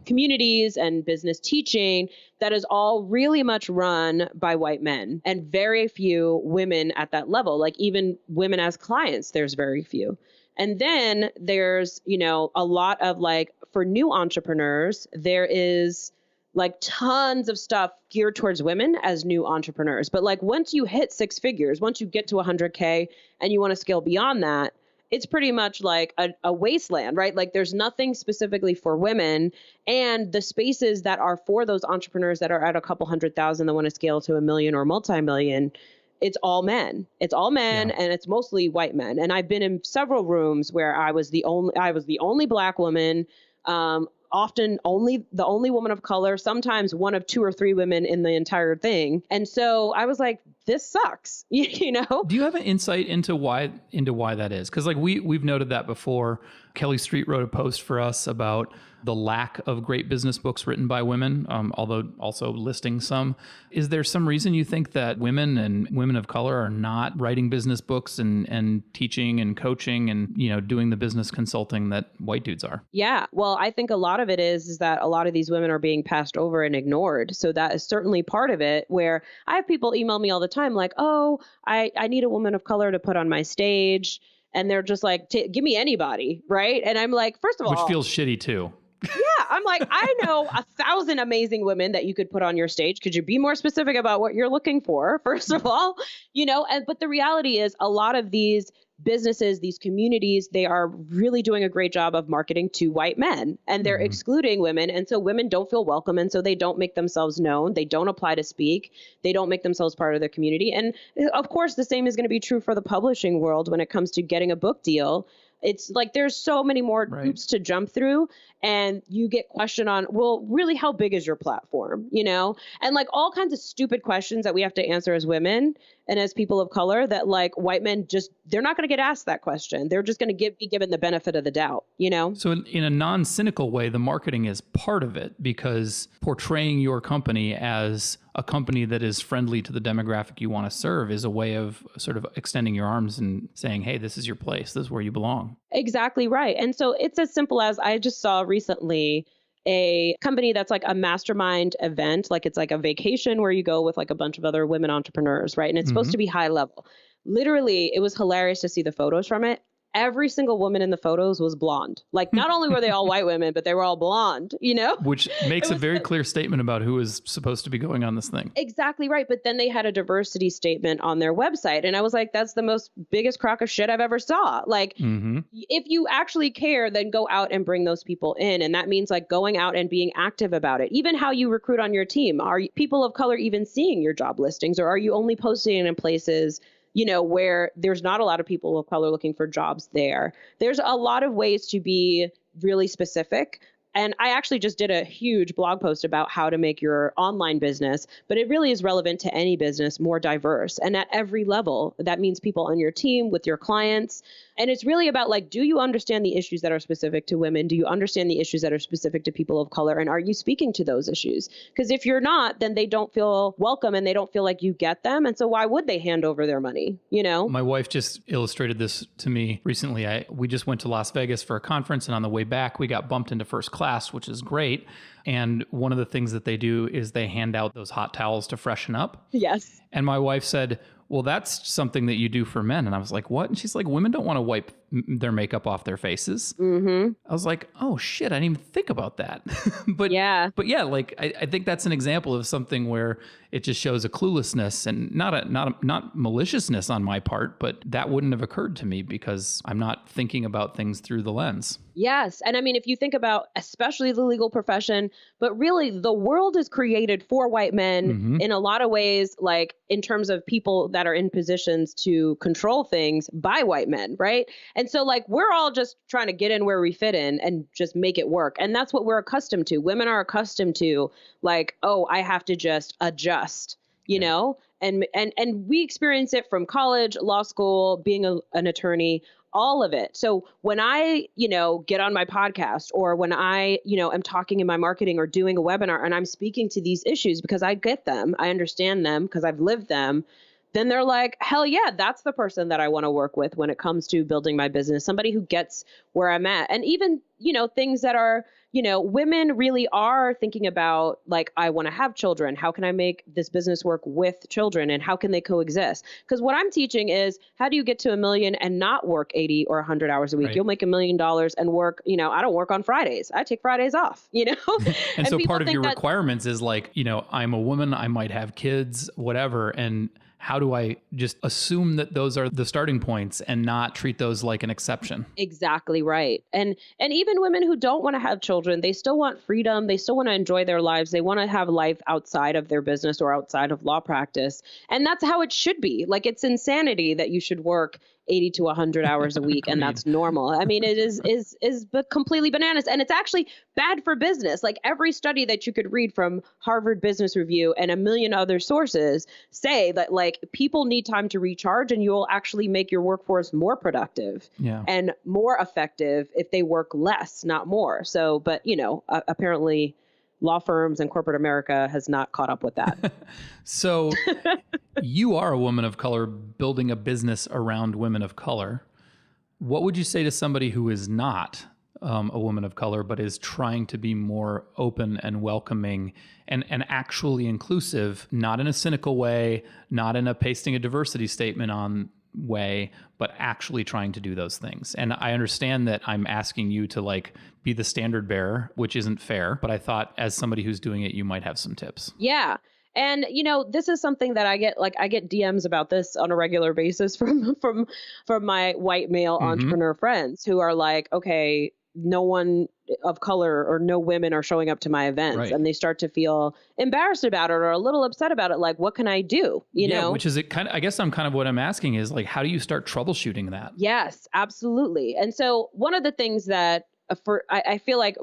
communities and business teaching that is all really much run by white men, and very few women at that level. Like even women as clients, there's very few. And then there's, a lot of like, for new entrepreneurs, there is like tons of stuff geared towards women as new entrepreneurs. But like once you hit 6 figures, once you get to 100K and you want to scale beyond that, it's pretty much like a wasteland, right? Like there's nothing specifically for women, and the spaces that are for those entrepreneurs that are at a couple 100,000 that want to scale to 1 million or multi-million, it's all men. It's all men, and it's mostly white men. And I've been in several rooms where I was the only Black woman, often the only woman of color, sometimes one of 2 or 3 women in the entire thing. And so I was like, this sucks, Do you have an insight into why that is? Because like we've noted that before. Kelly Street wrote a post for us about the lack of great business books written by women, although also listing some. Is there some reason you think that women and women of color are not writing business books and teaching and coaching and, doing the business consulting that white dudes are? Yeah. Well, I think a lot of it is that a lot of these women are being passed over and ignored. So that is certainly part of it, where I have people email me all the time like, oh, I need a woman of color to put on my stage. And they're just like, give me anybody. Right. And I'm like, first of all, which feels shitty too. Yeah, I'm like, I know 1,000 amazing women that you could put on your stage. Could you be more specific about what you're looking for, first of all? But the reality is a lot of these businesses, these communities, they are really doing a great job of marketing to white men, and they're excluding women. And so women don't feel welcome. And so they don't make themselves known. They don't apply to speak. They don't make themselves part of their community. And of course, the same is going to be true for the publishing world when it comes to getting a book deal. It's like there's so many more hoops to jump through. and you get questioned on, well, really, how big is your platform? And like all kinds of stupid questions that we have to answer as women and as people of color that like white men they're not going to get asked that question. They're just going to be given the benefit of the doubt, So in a non-cynical way, the marketing is part of it, because portraying your company as a company that is friendly to the demographic you want to serve is a way of sort of extending your arms and saying, hey, this is your place. This is where you belong. Exactly right. And so it's as simple as I just saw recently a company that's like a mastermind event. Like it's like a vacation where you go with like a bunch of other women entrepreneurs, right? And it's supposed to be high level. Literally, it was hilarious to see the photos from it. Every single woman in the photos was blonde. Like not only were they all white women, but they were all blonde, Which makes a very clear statement about who is supposed to be going on this thing. Exactly right. But then they had a diversity statement on their website. And I was like, that's the biggest crock of shit I've ever saw. Like if you actually care, then go out and bring those people in. And that means like going out and being active about it. Even how you recruit on your team. Are people of color even seeing your job listings, or are you only posting it in places where there's not a lot of people of color looking for jobs there? There's a lot of ways to be really specific. And I actually just did a huge blog post about how to make your online business, but it really is relevant to any business, more diverse. And at every level, that means people on your team, with your clients. And it's really about like, do you understand the issues that are specific to women? Do you understand the issues that are specific to people of color? And are you speaking to those issues? Because if you're not, then they don't feel welcome and they don't feel like you get them. And so why would they hand over their money? My wife just illustrated this to me recently. We just went to Las Vegas for a conference, and on the way back, we got bumped into first class, which is great. And one of the things that they do is they hand out those hot towels to freshen up. Yes. And my wife said, well, that's something that you do for men. And I was like, what? And she's like, women don't want to wipe their makeup off their faces. I was like, oh shit, I didn't even think about that. But yeah, like I think that's an example of something where it just shows a cluelessness and not maliciousness on my part, but that wouldn't have occurred to me because I'm not thinking about things through the lens. Yes. And I mean, if you think about especially the legal profession, but really the world is created for white men in a lot of ways, like in terms of people that are in positions to control things by white men, right? And so like we're all just trying to get in where we fit in and just make it work. And that's what we're accustomed to. Women are accustomed to like, oh, I have to just adjust, and we experience it from college, law school, being an attorney, all of it. So when I, get on my podcast, or when I, am talking in my marketing or doing a webinar and I'm speaking to these issues because I get them, I understand them because I've lived them, then they're like, hell yeah, that's the person that I want to work with when it comes to building my business, somebody who gets where I'm at. And even, things that are, women really are thinking about, like, I want to have children. How can I make this business work with children, and how can they coexist? Because what I'm teaching is, how do you get to $1 million and not work 80 or 100 hours a week? Right. You'll make $1 million and work, I don't work on Fridays. I take Fridays off, And so part of your requirements is like, I'm a woman, I might have kids, whatever. And how do I just assume that those are the starting points and not treat those like an exception? Exactly right. And even women who don't want to have children, they still want freedom. They still want to enjoy their lives. They want to have life outside of their business or outside of law practice. And that's how it should be. Like, it's insanity that you should work 80 to 100 hours a week, and that's normal. I mean, it is completely bananas, and it's actually bad for business. Like, every study that you could read from Harvard Business Review and a million other sources say that, like, people need time to recharge, and you will actually make your workforce more productive and more effective if they work less, not more. So, but apparently law firms and corporate America has not caught up with that. So you are a woman of color building a business around women of color. What would you say to somebody who is not a woman of color, but is trying to be more open and welcoming and actually inclusive, not in a cynical way, not in a pasting a diversity statement on way, but actually trying to do those things? And I understand that I'm asking you to like be the standard bearer, which isn't fair, but I thought as somebody who's doing it, you might have some tips. Yeah. And, this is something that I get DMs about this on a regular basis from my white male entrepreneur friends who are like, okay, no one of color or no women are showing up to my events. Right. And they start to feel embarrassed about it or a little upset about it. Like, what can I do? You know, which is it kind of, I guess I'm kind of what I'm asking is like, how do you start troubleshooting that? Yes, absolutely. And so one of the things that I feel like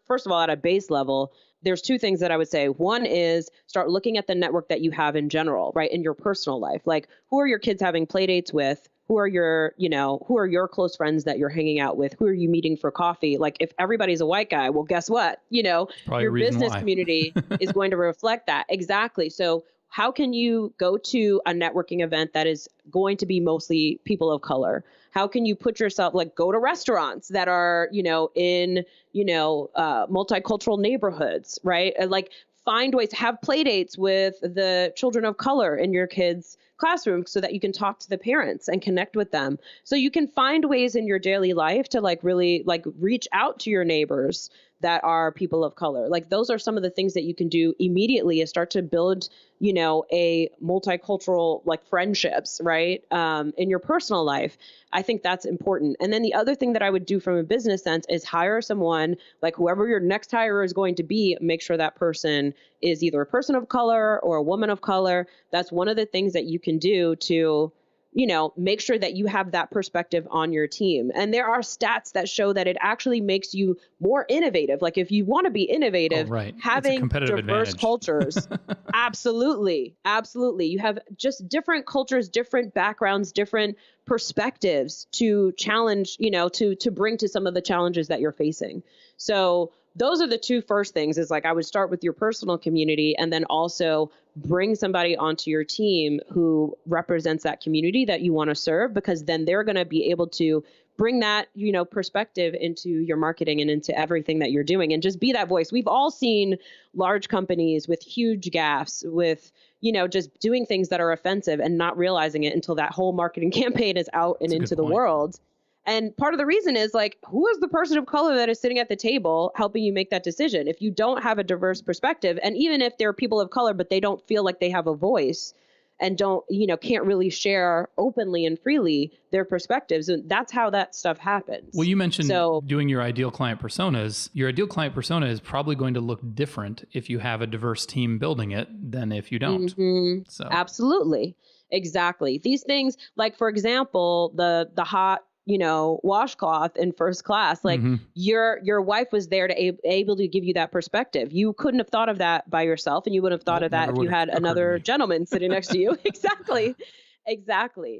first of all, at a base level, there's two things that I would say. One is start looking at the network that you have in general, right? In your personal life, like who are your kids having play dates with? Who are your close friends that you're hanging out with? Who are you meeting for coffee? Like if everybody's a white guy, well, guess what? Your business community is going to reflect that. Exactly. So how can you go to a networking event that is going to be mostly people of color? How can you put yourself, like, go to restaurants that are, in, multicultural neighborhoods, right? And like find ways to have play dates with the children of color in your kids' classroom so that you can talk to the parents and connect with them. So you can find ways in your daily life to like really like reach out to your neighbors that are people of color. Like those are some of the things that you can do immediately is start to build, a multicultural like friendships, right? In your personal life. I think that's important. And then the other thing that I would do from a business sense is hire someone, like whoever your next hire is going to be, make sure that person is either a person of color or a woman of color. That's one of the things that you can do to make sure that you have that perspective on your team. And there are stats that show that it actually makes you more innovative. Like if you want to be innovative, having diverse cultures, absolutely. You have just different cultures, different backgrounds, different perspectives to challenge, to bring to some of the challenges that you're facing. So those are the two first things is like I would start with your personal community and then also bring somebody onto your team who represents that community that you want to serve, because then they're going to be able to bring that, perspective into your marketing and into everything that you're doing and just be that voice. We've all seen large companies with huge gaffes with, just doing things that are offensive and not realizing it until that whole marketing campaign is out and into the world. And part of the reason is like, who is the person of color that is sitting at the table helping you make that decision? If you don't have a diverse perspective, and even if they're people of color, but they don't feel like they have a voice and can't really share openly and freely their perspectives. And that's how that stuff happens. Well, you mentioned doing your ideal client personas. Your ideal client persona is probably going to look different if you have a diverse team building it than if you don't. Mm-hmm. So absolutely. Exactly. These things, like, for example, the hot, washcloth in first class, like your wife was there to able to give you that perspective. You couldn't have thought of that by yourself, and you wouldn't have thought of that if you had another gentleman sitting next to you. Exactly.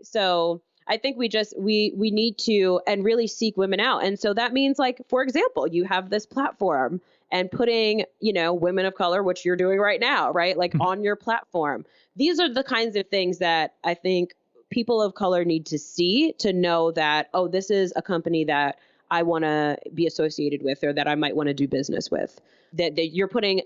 So I think we need to and really seek women out. And so that means, like, for example, you have this platform and putting, women of color, which you're doing right now, right? Like on your platform. These are the kinds of things that I think people of color need to see to know that, oh, this is a company that I want to be associated with or that I might want to do business with. That you're putting,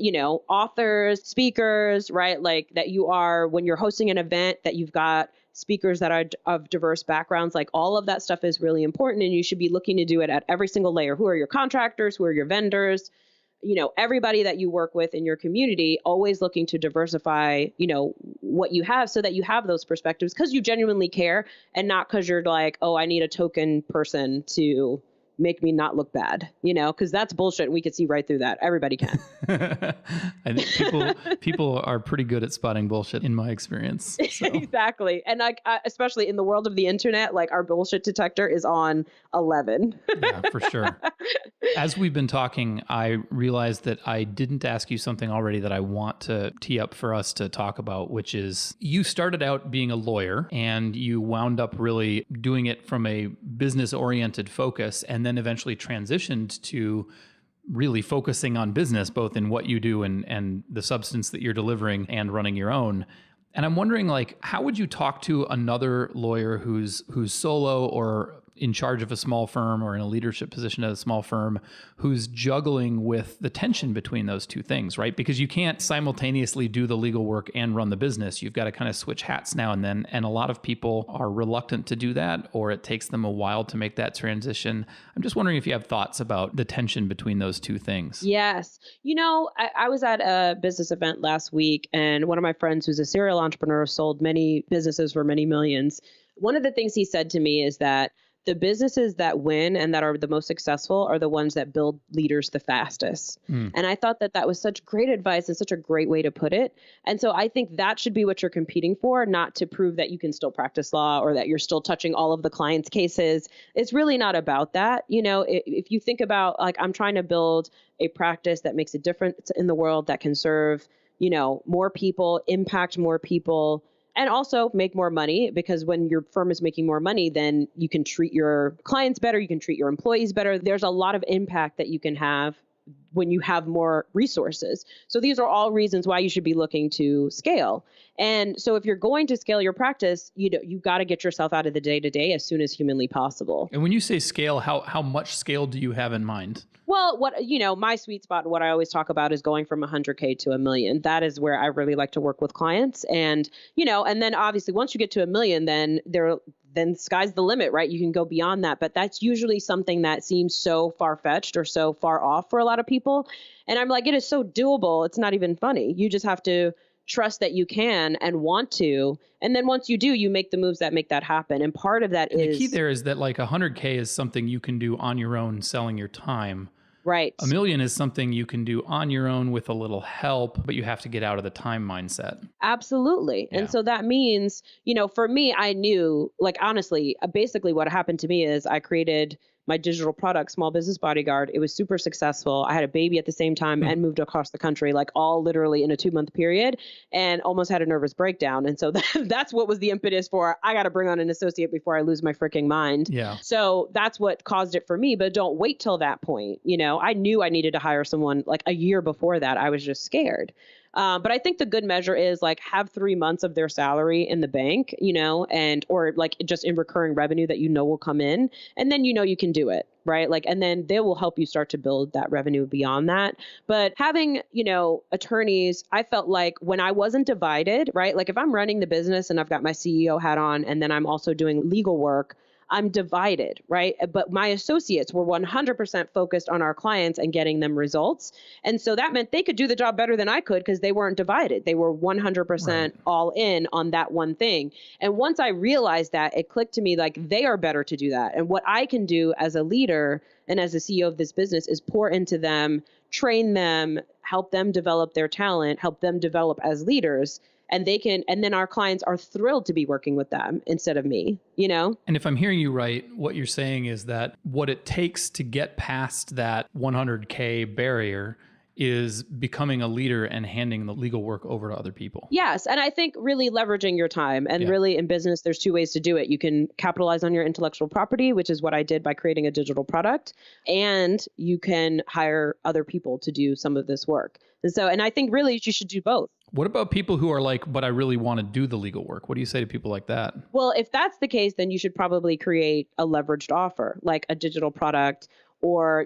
authors, speakers, right? Like that you are, when you're hosting an event, that you've got speakers that are of diverse backgrounds, like all of that stuff is really important. And you should be looking to do it at every single layer. Who are your contractors? Who are your vendors? Everybody that you work with in your community, always looking to diversify, what you have so that you have those perspectives because you genuinely care and not because you're like, oh, I need a token person to make me not look bad, because that's bullshit. And we could see right through that. Everybody can. I think people are pretty good at spotting bullshit in my experience. So. Exactly. And like, especially in the world of the internet, like our bullshit detector is on 11. Yeah, for sure. As we've been talking, I realized that I didn't ask you something already that I want to tee up for us to talk about, which is you started out being a lawyer and you wound up really doing it from a business-oriented focus and then eventually transitioned to really focusing on business, both in what you do and the substance that you're delivering and running your own. And I'm wondering, like, how would you talk to another lawyer who's solo or in charge of a small firm or in a leadership position at a small firm who's juggling with the tension between those two things, right? Because you can't simultaneously do the legal work and run the business. You've got to kind of switch hats now and then. And a lot of people are reluctant to do that, or it takes them a while to make that transition. I'm just wondering if you have thoughts about the tension between those two things. Yes. I was at a business event last week, and one of my friends who's a serial entrepreneur sold many businesses for many millions. One of the things he said to me is that the businesses that win and that are the most successful are the ones that build leaders the fastest. And I thought that was such great advice and such a great way to put it. And so I think that should be what you're competing for, not to prove that you can still practice law or that you're still touching all of the clients' cases. It's really not about that. You know, if you think about, like, I'm trying to build a practice that makes a difference in the world, that can serve, you know, more people, impact more people, and also make more money, because when your firm is making more money, then you can treat your clients better, you can treat your employees better. There's a lot of impact that you can have when you have more resources. So these are all reasons why you should be looking to scale. And so if you're going to scale your practice, you got to get yourself out of the day-to-day as soon as humanly possible. And when you say scale, how much scale do you have in mind? Well, my sweet spot, what I always talk about is going from 100K to $1 million. That is where I really like to work with clients. And, and then obviously once you get to $1 million, then sky's the limit, right? You can go beyond that. But that's usually something that seems so far-fetched or so far off for a lot of people. And I'm like, it is so doable. It's not even funny. You just have to trust that you can and want to. And then once you do, you make the moves that make that happen. And part of that is... The key there is that like 100K is something you can do on your own, selling your time. Right. $1 million is something you can do on your own with a little help, but you have to get out of the time mindset. Absolutely. Yeah. And so that means, for me, I knew, like, honestly, basically what happened to me is I created my digital product, Small Business Bodyguard. It was super successful. I had a baby at the same time and moved across the country, like all literally in a 2-month period, and almost had a nervous breakdown. And so that's what was the impetus for, I got to bring on an associate before I lose my freaking mind. Yeah. So that's what caused it for me, but don't wait till that point. I knew I needed to hire someone like a year before that. I was just scared. But I think the good measure is like have 3 months of their salary in the bank, or like just in recurring revenue that will come in, and then you can do it, right? Like, and then they will help you start to build that revenue beyond that. But having, attorneys, I felt like when I wasn't divided, right? Like if I'm running the business and I've got my CEO hat on, and then I'm also doing legal work, I'm divided, right? But my associates were 100% focused on our clients and getting them results. And so that meant they could do the job better than I could because they weren't divided. They were 100% all in on that one thing. And once I realized that, it clicked to me like they are better to do that. And what I can do as a leader and as a CEO of this business is pour into them, train them, help them develop their talent, help them develop as leaders. And then our clients are thrilled to be working with them instead of me, And if I'm hearing you right, what you're saying is that what it takes to get past that 100K barrier is becoming a leader and handing the legal work over to other people. Yes. And I think really leveraging your time, and really in business, there's 2 ways to do it. You can capitalize on your intellectual property, which is what I did by creating a digital product, and you can hire other people to do some of this work. And I think really you should do both. What about people who are like, but I really want to do the legal work? What do you say to people like that? Well, if that's the case, then you should probably create a leveraged offer, like a digital product. Or,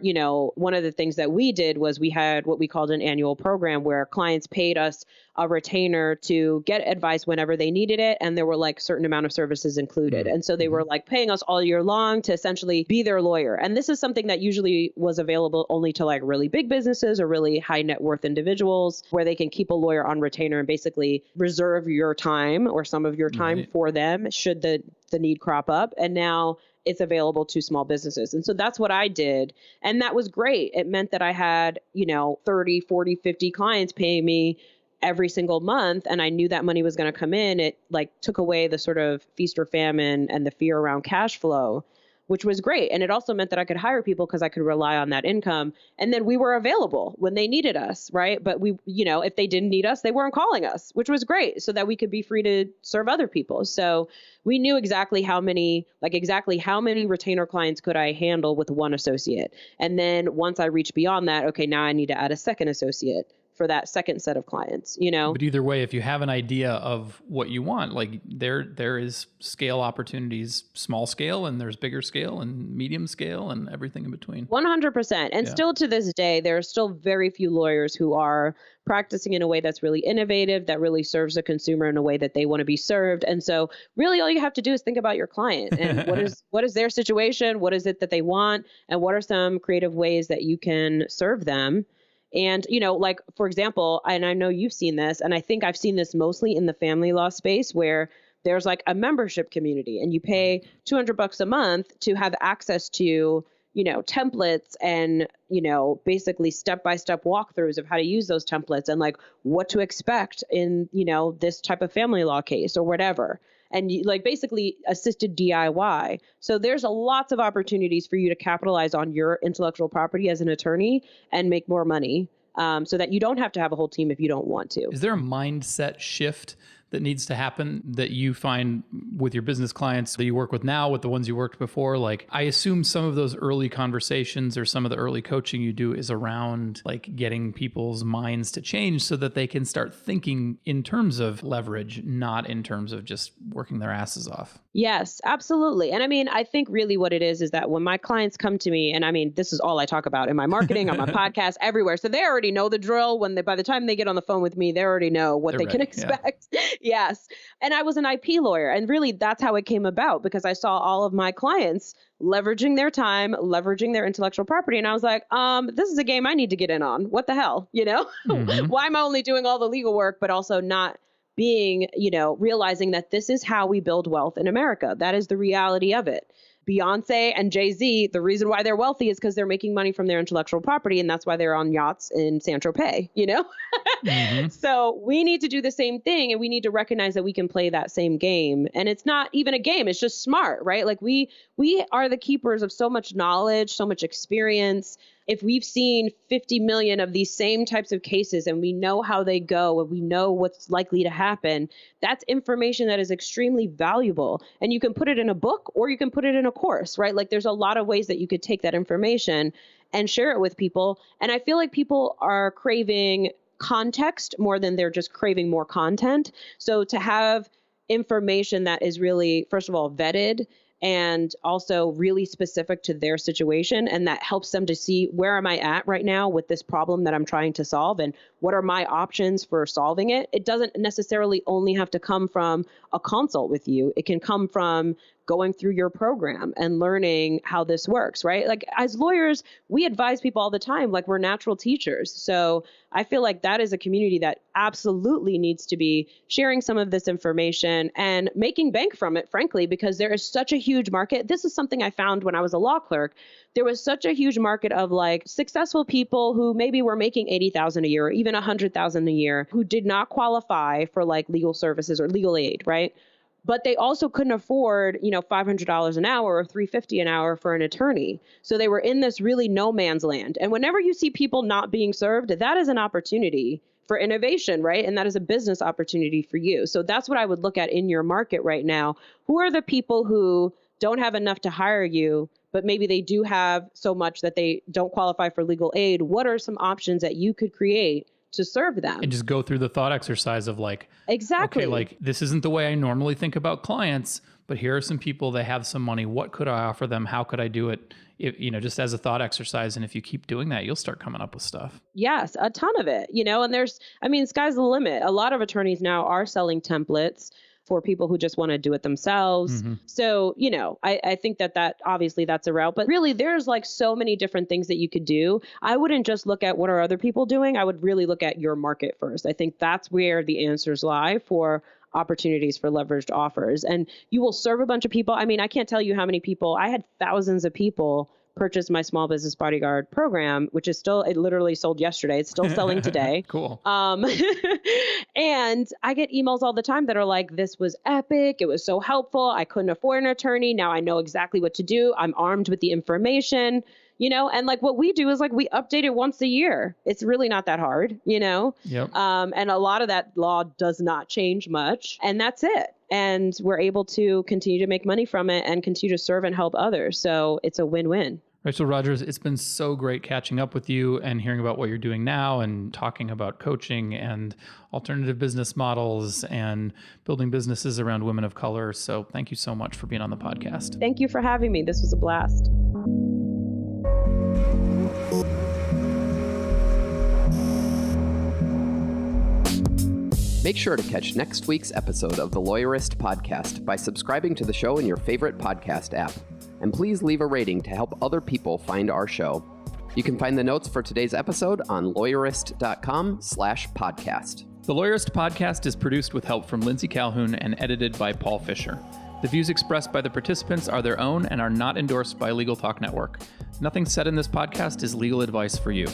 one of the things that we did was we had what we called an annual program where clients paid us a retainer to get advice whenever they needed it. And there were like certain amount of services included. And so they were like paying us all year long to essentially be their lawyer. And this is something that usually was available only to like really big businesses or really high net worth individuals, where they can keep a lawyer on retainer and basically reserve your time or some of your time for them should the need crop up. And now it's available to small businesses. And so that's what I did. And that was great. It meant that I had, 30, 40, 50 clients paying me every single month. And I knew that money was going to come in. It like took away the sort of feast or famine and the fear around cash flow, which was great. And it also meant that I could hire people because I could rely on that income. And then we were available when they needed us, right? But we, if they didn't need us, they weren't calling us, which was great, so that we could be free to serve other people. So we knew exactly how many retainer clients could I handle with one associate. And then once I reached beyond that, okay, now I need to add a second associate for that second set of clients, But either way, if you have an idea of what you want, like there is scale opportunities, small scale, and there's bigger scale and medium scale and everything in between. 100%. And still to this day, there are still very few lawyers who are practicing in a way that's really innovative, that really serves the consumer in a way that they want to be served. And so really all you have to do is think about your client and what is their situation? What is it that they want? And what are some creative ways that you can serve them? And, like, for example, and I know you've seen this, and I think I've seen this mostly in the family law space, where there's like a membership community, and you pay $200 a month to have access to, templates and, basically step-by-step walkthroughs of how to use those templates and like what to expect in, this type of family law case or whatever. And like basically assisted DIY. So there's lots of opportunities for you to capitalize on your intellectual property as an attorney and make more money, so that you don't have to have a whole team if you don't want to. Is there a mindset shift that needs to happen that you find with your business clients that you work with now, with the ones you worked before? Like, I assume some of those early conversations or some of the early coaching you do is around like getting people's minds to change so that they can start thinking in terms of leverage, not in terms of just working their asses off. Yes, absolutely. And I mean, I think really what it is that when my clients come to me, and I mean, this is all I talk about in my marketing, on my podcast, everywhere. So they already know the drill. By the time they get on the phone with me, they already know what they can expect. Yeah. Yes. And I was an IP lawyer, and really that's how it came about, because I saw all of my clients leveraging their time, leveraging their intellectual property. And I was like, this is a game I need to get in on. What the hell? Mm-hmm. Why am I only doing all the legal work, but also not being, realizing that this is how we build wealth in America? That is the reality of it. Beyonce and Jay-Z, the reason why they're wealthy is because they're making money from their intellectual property, and that's why they're on yachts in Saint-Tropez, Mm-hmm. So we need to do the same thing, and we need to recognize that we can play that same game. And it's not even a game, it's just smart, right? Like we are the keepers of so much knowledge, so much experience. If we've seen 50 million of these same types of cases and we know how they go and we know what's likely to happen, that's information that is extremely valuable. And you can put it in a book or you can put it in a course, right? Like there's a lot of ways that you could take that information and share it with people. And I feel like people are craving context more than they're just craving more content. So to have information that is really, first of all, vetted and also really specific to their situation, and that helps them to see, where am I at right now with this problem that I'm trying to solve, and what are my options for solving it? It doesn't necessarily only have to come from a consult with you. It can come from going through your program and learning how this works, right? Like as lawyers, we advise people all the time, like we're natural teachers. So I feel like that is a community that absolutely needs to be sharing some of this information and making bank from it, frankly, because there is such a huge market. This is something I found when I was a law clerk. There was such a huge market of like successful people who maybe were making $80,000 a year or even $100,000 a year, who did not qualify for like legal services or legal aid, right? But they also couldn't afford, $500 an hour or $350 an hour for an attorney. So they were in this really no man's land. And whenever you see people not being served, that is an opportunity for innovation, right? And that is a business opportunity for you. So that's what I would look at in your market right now. Who are the people who don't have enough to hire you, but maybe they do have so much that they don't qualify for legal aid? What are some options that you could create to serve them? And just go through the thought exercise of like, exactly. Okay, like this isn't the way I normally think about clients, but here are some people that have some money. What could I offer them? How could I do it? Just as a thought exercise. And if you keep doing that, you'll start coming up with stuff. Yes, a ton of it, and sky's the limit. A lot of attorneys now are selling templates for people who just want to do it themselves. Mm-hmm. So, I think that obviously that's a route, but really there's like so many different things that you could do. I wouldn't just look at what are other people doing. I would really look at your market first. I think that's where the answers lie for opportunities for leveraged offers. And you will serve a bunch of people. I mean, I can't tell you how many people, I had thousands of people purchase my Small Business Bodyguard program, which is it literally sold yesterday. It's still selling today. Cool. And I get emails all the time that are like, this was epic. It was so helpful. I couldn't afford an attorney. Now I know exactly what to do. I'm armed with the information, and like what we do is like, we update it once a year. It's really not that hard, Yep. And a lot of that law does not change much, and that's it. And we're able to continue to make money from it and continue to serve and help others. So it's a win-win. Rachel Rodgers, it's been so great catching up with you and hearing about what you're doing now and talking about coaching and alternative business models and building businesses around women of color. So thank you so much for being on the podcast. Thank you for having me. This was a blast. Make sure to catch next week's episode of the Lawyerist Podcast by subscribing to the show in your favorite podcast app. And please leave a rating to help other people find our show. You can find the notes for today's episode on lawyerist.com/podcast. The Lawyerist podcast is produced with help from Lindsay Calhoun and edited by Paul Fisher. The views expressed by the participants are their own and are not endorsed by Legal Talk Network. Nothing said in this podcast is legal advice for you.